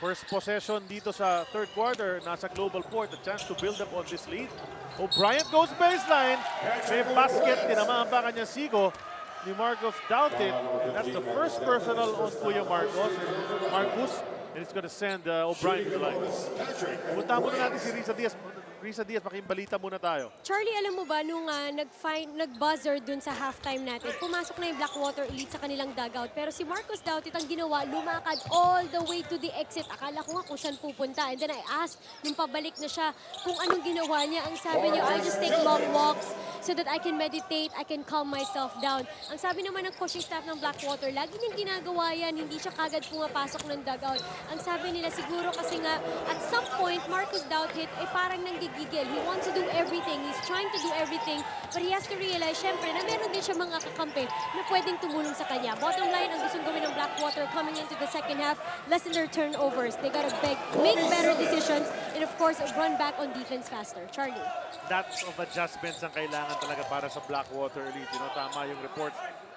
First possession dito sa third quarter, nasa GlobalPort, a chance to build up on this lead. O'Brien goes baseline, may basket, tinamaan pa kanya Sigo. Ni Marcos doubted, and that's the first personal on Kuya Marcos. And it's going to send O'Brien to the line. Punta muna natin si Risa Diaz. Risa Diaz, makimbalita muna tayo. Charlie, alam mo ba, nung nag-buzzer dun sa halftime natin, pumasok na yung Blackwater Elite sa kanilang dugout. Pero si Marcos Doutit ang ginawa, lumakad all the way to the exit. Akala ko nga kung saan pupunta. And then I asked, nung pabalik na siya, kung anong ginawa niya. Ang sabi niya, I just take long walks so that I can meditate, I can calm myself down. Ang sabi naman ng coaching staff ng Blackwater, lagi niyang ginagawa yan, hindi siya kagad pumapasok ng dugout. Ang sabi nila, siguro kasi nga, at some point, Marcos Doutit ay parang nanggigigil. He wants to do everything. He's trying to do everything. But he has to realize, syempre, na meron din siya mga kakampi na pwedeng tumulong sa kanya. Bottom line, ang gustong gawin ng Blackwater coming into the second half, lessen their turnovers. They gotta make better decisions and, of course, run back on defense faster. Charlie. Lots of adjustments ang kailangan talaga para sa Blackwater Elite. You know, tama yung report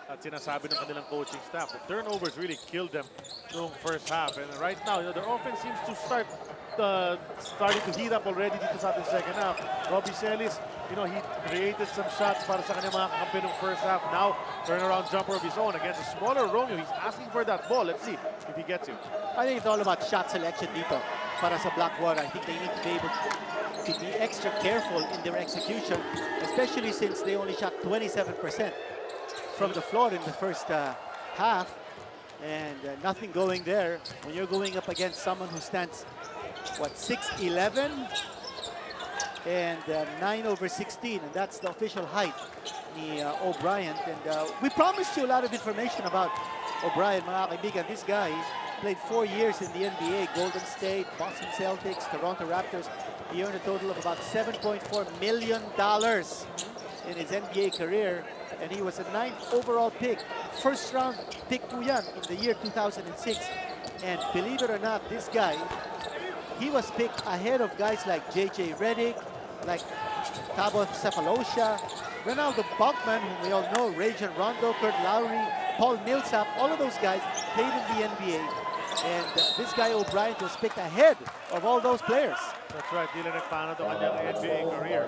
at sinasabi ng kanilang coaching staff. The turnovers really killed them noong first half. And right now, you know, their offense seems to starting to heat up already dito sa ating second half. Robbie Celis, you know, he created some shots para sa kanyang mga kakampi ng first half. Now, turnaround jumper of his own against a smaller Romeo. He's asking for that ball. Let's see if he gets it. I think it's all about shot selection dito para sa Blackwater. I think they need to be able to be extra careful in their execution, especially since they only shot 27% from the floor in the first half. And nothing going there when you're going up against someone who stands, what, 6'11" and 9/16, and that's the official height ni O'Brien. And we promised you a lot of information about O'Brien, mga kaibigan. This guy played 4 years in the NBA, Golden State, Boston Celtics, Toronto Raptors. He earned a total of about $7.4 million in his NBA career, and he was a 9th overall pick. First round pick po yan in the year 2006. And believe it or not, this guy, he was picked ahead of guys like J.J. Redick, like Thabo Cephalosha, Ronaldo Bachman, whom we all know, Rajon Rondo, Kurt Lowry, Paul Millsap. All of those guys played in the NBA. And this guy O'Brien was picked ahead of all those players. That's right, di lang nagpaano ang kanyang NBA career.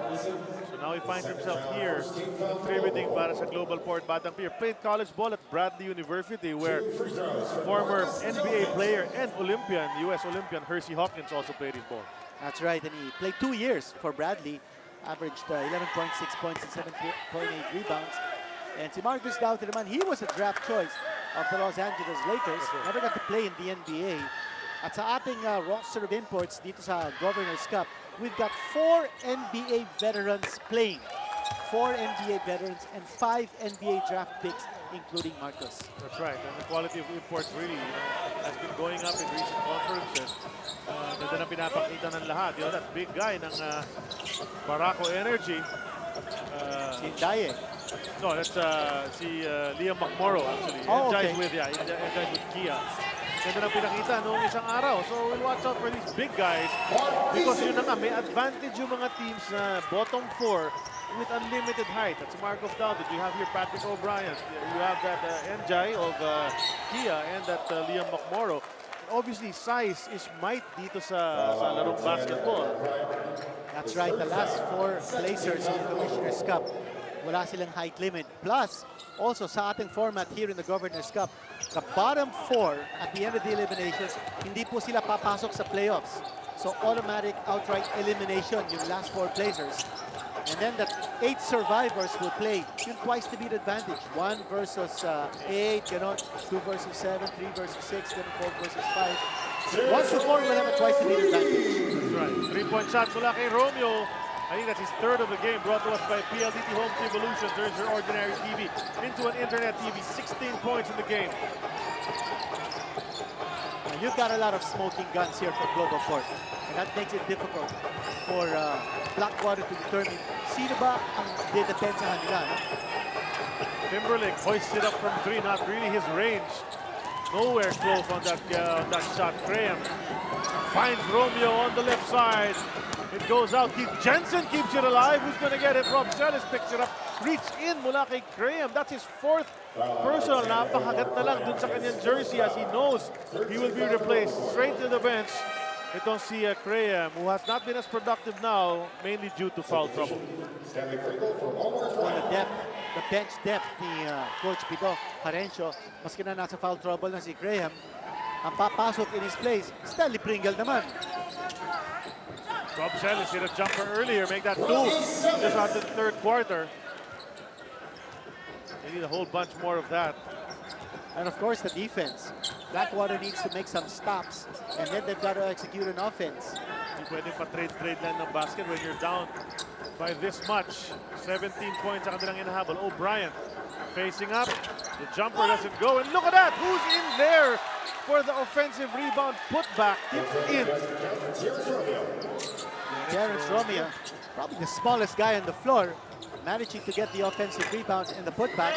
So now he finds himself here, contributing para sa GlobalPort Batang Pier. Played college ball at Bradley University, where former NBA player and Olympian, US Olympian, Hersey Hawkins also played his ball. That's right, and he played 2 years for Bradley, averaged 11.6 points and 7.8 rebounds. And si Marcus Doutit naman, he was a draft choice of the Los Angeles Lakers. Never got to play in the NBA. At sa ating roster of imports dito sa Governor's Cup, we've got 4 NBA veterans playing. 4 NBA veterans and 5 NBA draft picks, including Marcus. That's right, and the quality of imports really, you know, has been going up in recent conferences. Ganda na pinapakita ng lahat. You know, that big guy ng Barako Energy. Si Daye. No, that's si Liam McMorrow actually. Oh, okay. Energize with Kia. Ganda na pinakita noong isang araw. So we'll watch out for these big guys because yun na nga, may advantage yung mga teams na bottom 4 with unlimited height. That's Marcos Doutit. You have here Patrick O'Brien. You have that Njai of Kia and that Liam McMorrow. Obviously, size is might dito sa larong basketball. That's right. The last 4 placers in the Commissioner's Cup, wala silang height limit. Plus, also sa ating format here in the Governor's Cup, the bottom 4 at the end of the eliminations, hindi po sila papasok sa playoffs. So automatic outright elimination yung last 4 placers. And then the 8 survivors will play yung twice to beat advantage. 1 versus 8, ganon, 2 versus 7, 3 versus 6, ganon, 4 versus 5. 1 to 4 will have a twice to beat advantage. That's right. 3-point shot mula kay Romeo. I think that's his 3rd of the game, brought to us by PLDT Home Evolution. Turns your ordinary TV into an internet TV. 16 points in the game. You've got a lot of smoking guns here for GlobalPort, and that makes it difficult for Blackwater to determine sino ba ang dedepensahan nila. No? Timberlake hoisted up from 3, not really his range. Nowhere close on that shot. Graham finds Romeo on the left side. It goes out. Keith Jensen keeps it alive. Who's going to get it? Rob Celis picks it up. reach in mula kay Graham. That's his fourth personal. Napakagat na lang dun sa kanyang jersey as he knows he will be replaced. Straight to the bench. Itong si Graham, who has not been as productive now, mainly due to foul trouble. For the bench depth ni Coach Pido Parencio, maski na nasa foul trouble na si Graham, ang papasok in his place, Stanley Pringle naman. Rob Celis hit a jumper earlier, make that two just after the third quarter. They need a whole bunch more of that. And of course, the defense. Blackwater needs to make some stops, and then they've got to execute an offense. Hindi pwedeng pa-trade lang ng basket when you're down by this much. 17 points ang kanilang inahabol. O'Brien facing up. The jumper doesn't go. And look at that! Who's in there for the offensive rebound putback? Tipped in. Terrence Romeo, probably the smallest guy on the floor, managing to get the offensive rebound and the putback.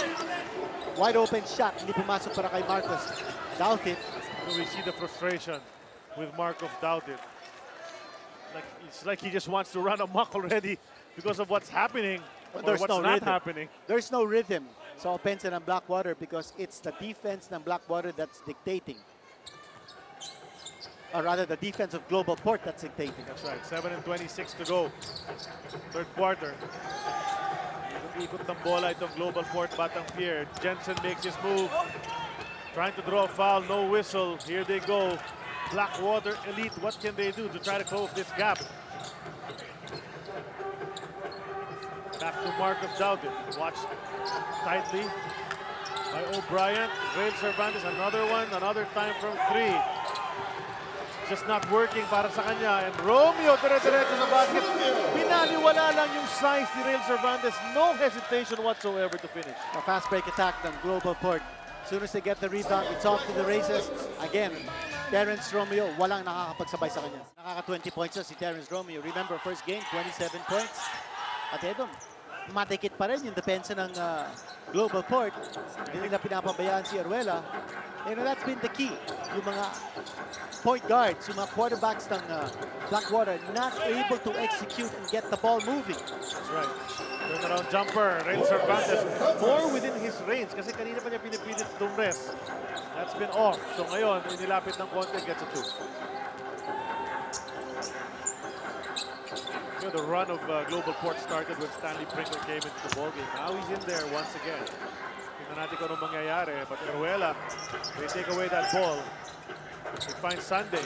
Wide open shot, hindi pumasok para kay Marcos. Doubt it. We see the frustration with Markov Doughted. It's like he just wants to run amok already because of what's happening or There's what's no not rhythm. happening. There's no rhythm sa offense ng Blackwater because it's the defense ng Blackwater that's dictating. Or rather, the defense of GlobalPort that's dictating. That's right. 7:26 to go. Third quarter. Ikot ng bola itong GlobalPort Batang Pier. Jensen makes his move. Trying to draw a foul, no whistle. Here they go. Blackwater Elite, what can they do to try to close this gap? Back to Markov Doughted. Watched tightly by O'Brien. Rail Cervantes, another one, another time from three. Just not working para sa kanya. And Romeo, dire-diretso sa basket. Binaliwala lang yung size ni Rail Cervantes. No hesitation whatsoever to finish. A fast break attack ng GlobalPort. As soon as they get the rebound, it's off to the races. Again, Terrence Romeo, walang nakakapagsabay sa kanya. Nakaka-20 points na si Terrence Romeo. Remember, first game, 27 points. At eto, matikit pa rin yung depensa ng GlobalPort. Hindi nila pinapabayaan si Aruela. And that's been the key. Yung mga point guards, yung mga quarterbacks ng Blackwater not able to execute and get the ball moving. That's right. Turnaround jumper, Rail Cervantes. More within his range kasi kanina pa niya pinipilit Dumres. That's been off. So ngayon, inilapit ng konti, gets a two. You know, the run of GlobalPort started when Stanley Pringle came into the ballgame. Now he's in there once again. Tingnan natin kung anong mangyayari. But Aruela, they take away that ball. They find Sunday.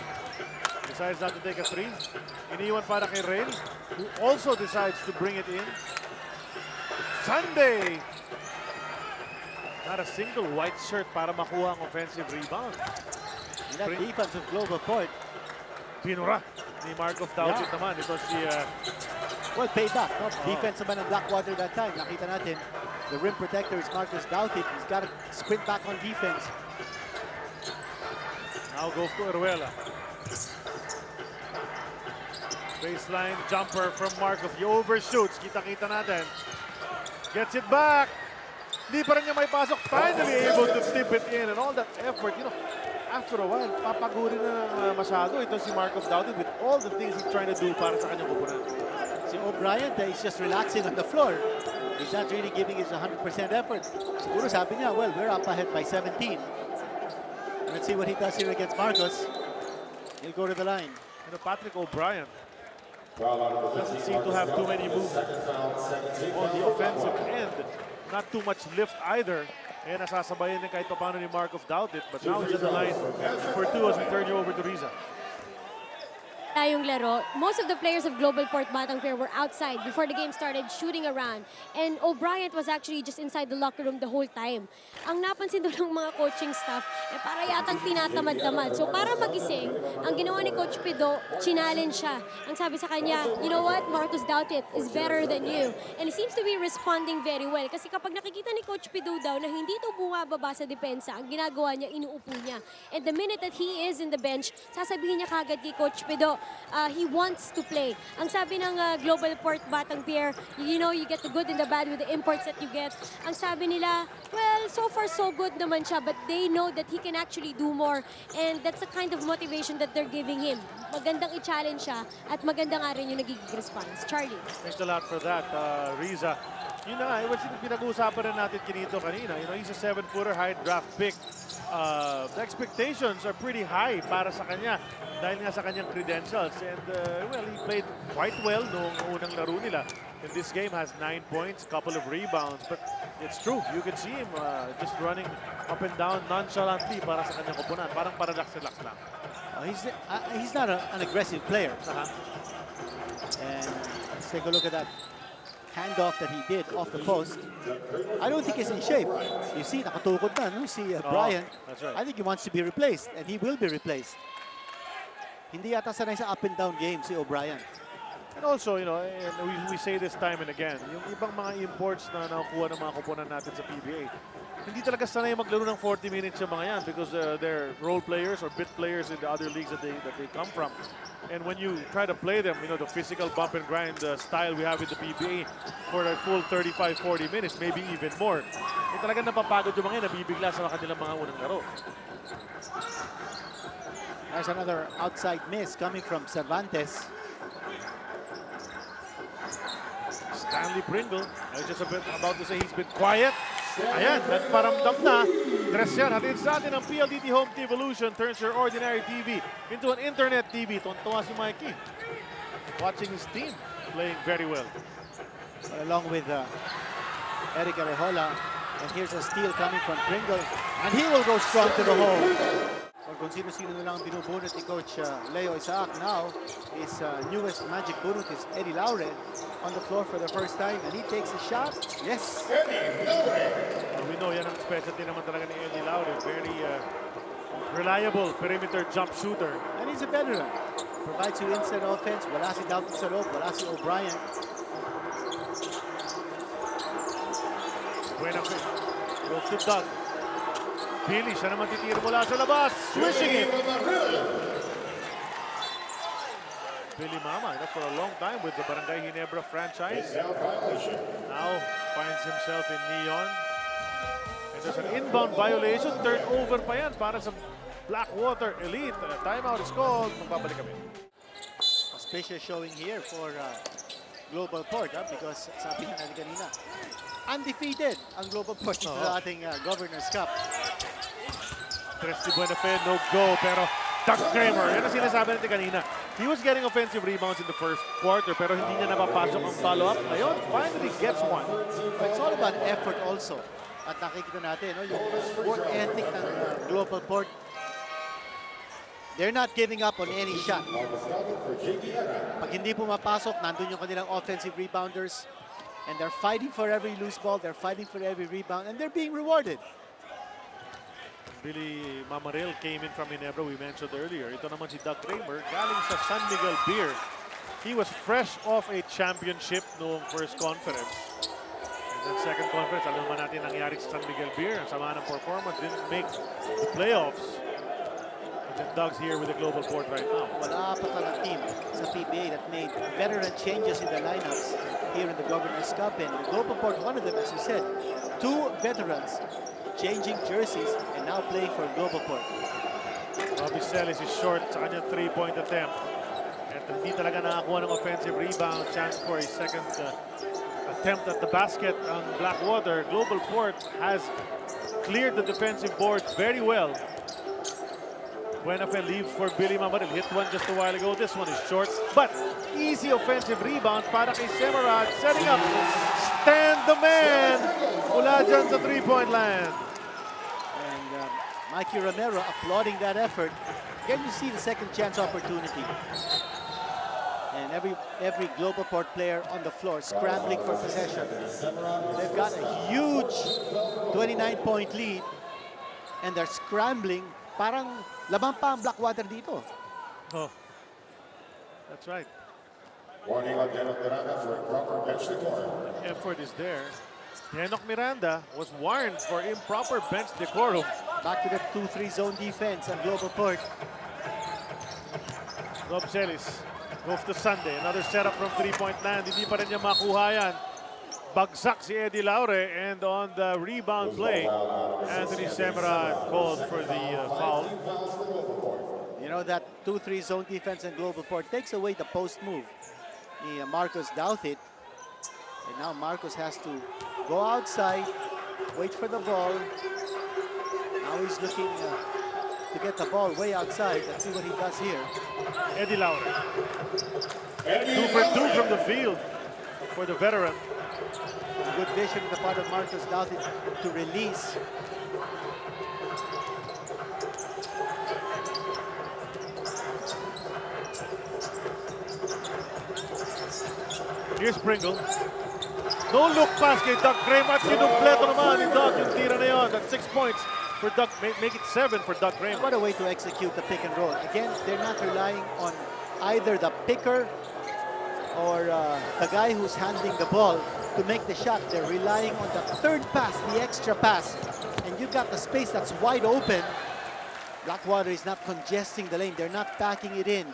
Decides not to take a three. Iniwan para kay Rail, who also decides to bring it in. Sunday! Not a single white shirt para makuha ang offensive rebound. And that defense of GlobalPort, Pinura ni Markov Doughted naman. Ito si... well, paid back. No? Defense naman ng Blackwater that time. Nakita natin, the rim protector is Marcus Doughted. He's got to sprint back on defense. Now goes to Aruela. Baseline jumper from Markov. He overshoots. Kita-kita natin. Gets it back. Hindi pa rin niya may pasok. Finally able to tip it in. And all that effort, you know, after a while, papagurin na masyado ito si Markov Doughted with all the things he's trying to do para sa kanyang kupunan. Si O'Brien, he's just relaxing on the floor. He's not really giving his 100% effort. Siguro sabi niya, well, we're up ahead by 17. Let's see what he does here against Marcos. He'll go to the line. You know, Patrick O'Brien doesn't seem to have too many moves on the offensive end. Not too much lift either. Kaya nasasabayan din kahit paano ni Markov Doughted. But now he's on the line for two as we turn you over to Riza. Yung laro, most of the players of GlobalPort Batang Pier were outside before the game started shooting around. And O'Brien was actually just inside the locker room the whole time. Ang napansin doon ng mga coaching staff, para yatang tinatamad-tamad. So para magising, ang ginawa ni Coach Pido, challenge siya. Ang sabi sa kanya, you know what, Marcus Doughted is better than you. And he seems to be responding very well. Kasi kapag nakikita ni Coach Pido daw na hindi ito bumababa sa depensa, ang ginagawa niya, inuupo niya. And the minute that he is in the bench, sasabihin niya kagad kay Coach Pido, he wants to play. Ang sabi ng GlobalPort Batang Pier, you know, you get the good and the bad with the imports that you get. Ang sabi nila, well, so far so good naman siya, but they know that he can actually do more. And that's the kind of motivation that they're giving him. Magandang i-challenge siya at maganda nga rin yung nagiging response. Charlie. Thanks a lot for that, Riza. Yun na nga, pinag-uusapan rin natin kinito kanina. He's a 7-footer, high draft pick. The expectations are pretty high para sa kanya dahil nga sa kanyang credentials. And he played quite well noong unang laro nila. In this game, has 9 points, couple of rebounds. But it's true, you can see him just running up and down nonchalantly para sa kanyang koponan. Parang parallax-relax lang. He's not an aggressive player. And let's take a look at that handoff that he did off the post. I don't think he's in shape. You see, nakatukod na, no? Si Brian. That's right. I think he wants to be replaced, and he will be replaced. Hindi yata sanay sa up and down game si O'Brien. And also, and we say this time and again, yung ibang mga imports na nakukuha ng mga koponan natin sa PBA, hindi talaga sanay maglaro ng 40 minutes yung mga yan because they're role players or bit players in the other leagues that they come from. And when you try to play them, the physical bump and grind style we have in the PBA for a full 35-40 minutes, maybe even more, talagang napapagod yung mga yan, nabibigla sa kanilang mga unang laro. There's another outside miss coming from Cervantes. Stanley Pringle, I was just about to say he's been quiet. Ayan, nagparamdam na. Tres yan, hatid sa atin ang PLDT Home Evolution turns your ordinary TV into an internet TV. Tontuwa si Mikey. Watching his team playing very well. Along with Eric Arejola. And here's a steal coming from Pringle. And he will go strong to the hole. So kung sino-sino na lang binubunot ni Coach Leo Isaac now, his newest magic bunot is Eddie Laure on the floor for the first time. And he takes a shot. Yes! We know yan ang specialty naman talaga ni Eddie Laure. Very reliable perimeter jump shooter. And he's a veteran. Provides you inside offense. Wala si Dalton sa loob. Wala si O'Brien. Buena fit. Goes to Doug. Billy, siya naman titira mula sa labas. Swishing it. Billy Mama, for a long time with the Barangay Ginebra franchise. Now finds himself in Neon. And there's an inbound violation. Turnover pa yan para sa Blackwater Elite. Timeout is called. Magbabalik kami. Auspicious showing here for GlobalPort because sabi nga natin kanina, undefeated ang GlobalPort sa ating Governor's Cup. Tres de Buenafe, no go, pero Doug Kramer, yan ang sinasabi natin kanina. He was getting offensive rebounds in the first quarter, pero hindi niya napapasok ang follow-up. Ngayon, finally gets one. It's all about effort also. At nakikita natin, yung work ethic ng GlobalPort. They're not giving up on any shot. Pag hindi pumapasok, nandun yung kanilang offensive rebounders. And they're fighting for every loose ball. They're fighting for every rebound. And they're being rewarded. Billy Mamaril came in from Ginebra, we mentioned earlier. Ito naman si Doug Kramer, galing sa San Miguel Beer. He was fresh off a championship noong first conference. And then second conference, alam naman natin nangyari sa San Miguel Beer. Ang sama ng performance, didn't make the playoffs. And then Doug's here with the GlobalPort right now. Wala pa talang team sa PBA that made veteran changes in the lineups here in the Governor's Cup. And the GlobalPort, one of them, as you said, 2 veterans changing jerseys and now playing for GlobalPort. Bobby Celis is short sa kanyang 3-point attempt. And hindi talaga nakakuha ng offensive rebound. Chance for a second attempt at the basket on Blackwater. GlobalPort has cleared the defensive boards very well. Buenafe leaves for Billy Mamaril. Hit one just a while ago. This one is short, but easy offensive rebound para kay Semerad. Setting up. Stand the man. Mula dyan sa 3-point land. And Mikey Romero applauding that effort. Again, you see the second chance opportunity. And every GlobalPort player on the floor scrambling for possession. They've got a huge 29-point lead. And they're scrambling. Parang laban pa ang Blackwater dito. Oh, that's right. Warning on Denok Miranda for improper bench decorum. Effort is there. Denok Miranda was warned for improper bench decorum. Back to the 2-3 zone defense on GlobalPort. Rob Celis goes to Sunday. Another setup from 3-point land. Hindi pa rin niya makuha yan. Bagsak si Eddie Laure, and on the rebound play, Anthony Semerad called for the foul. You know, that 2-3 zone defense in GlobalPort takes away the post move. Marcos Douthit. And now Marcos has to go outside, wait for the ball. Now he's looking to get the ball way outside. Let's see what he does here. Eddie Laure. 2 for 2 from the field for the veteran. Good vision on the part of Marcos Doughty to release. Here's Pringle. No look pass kay Doug Graham at kinumpleto naman ni Doug yung tira na yun. That's 6 points for Doug. Make it 7 for Doug Graham. What a way to execute the pick and roll. Again, they're not relying on either the picker or the guy who's handling the ball to make the shot. They're relying on the third pass, the extra pass. And you've got the space that's wide open. Blackwater is not congesting the lane. They're not packing it in.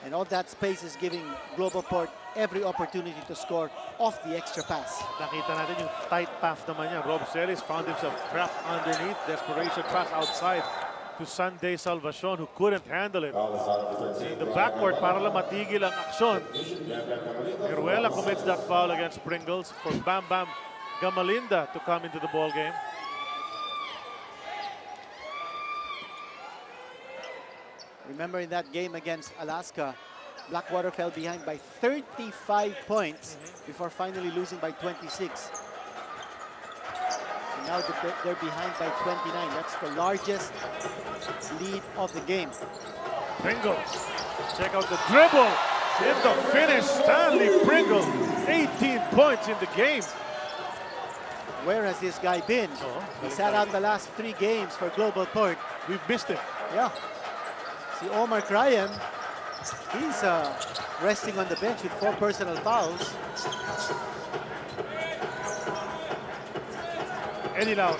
And all that space is giving GlobalPort every opportunity to score off the extra pass. Nakita natin yung tight path naman niya. Rob Celis found himself trapped underneath. Desperation pass outside to Sunday Salvacion who couldn't handle it. In the backcourt para lang matigil ang aksyon. Iruela commits that foul against Pringles for Bam Bam Gamalinda to come into the ball game. Remember in that game against Alaska, Blackwater fell behind by 35 points before finally losing by 26. And now they're behind by 29. That's the largest lead of the game. Pringles, check out the dribble. In the finish, Stanley Pringle, 18 points in the game. Where has this guy been? He sat out the last 3 games for GlobalPort. We've missed him. Yeah. See Omar Cryan, he's resting on the bench with 4 personal fouls. Eddie Laure.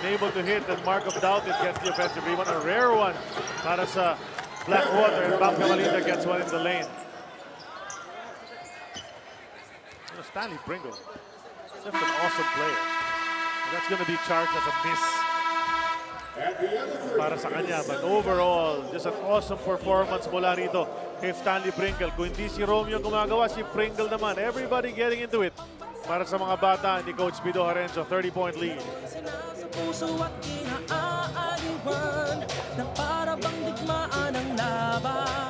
Unable to hit, and Markov Doughty gets the offensive rebound. A rare one para sa Blackwater, and Bam Gamalinda gets one in the lane. Stanley Pringle, just an awesome player. And that's going to be charged as a miss para sa kanya. But overall, just an awesome performance mula rito kay Stanley Pringle. Kung hindi si Romeo gumagawa, si Pringle naman. Everybody getting into it para sa mga bata ni Coach Bido Harenzo. 30-point lead. Puso at kinaaaliwan na para bang digmaan ang laban.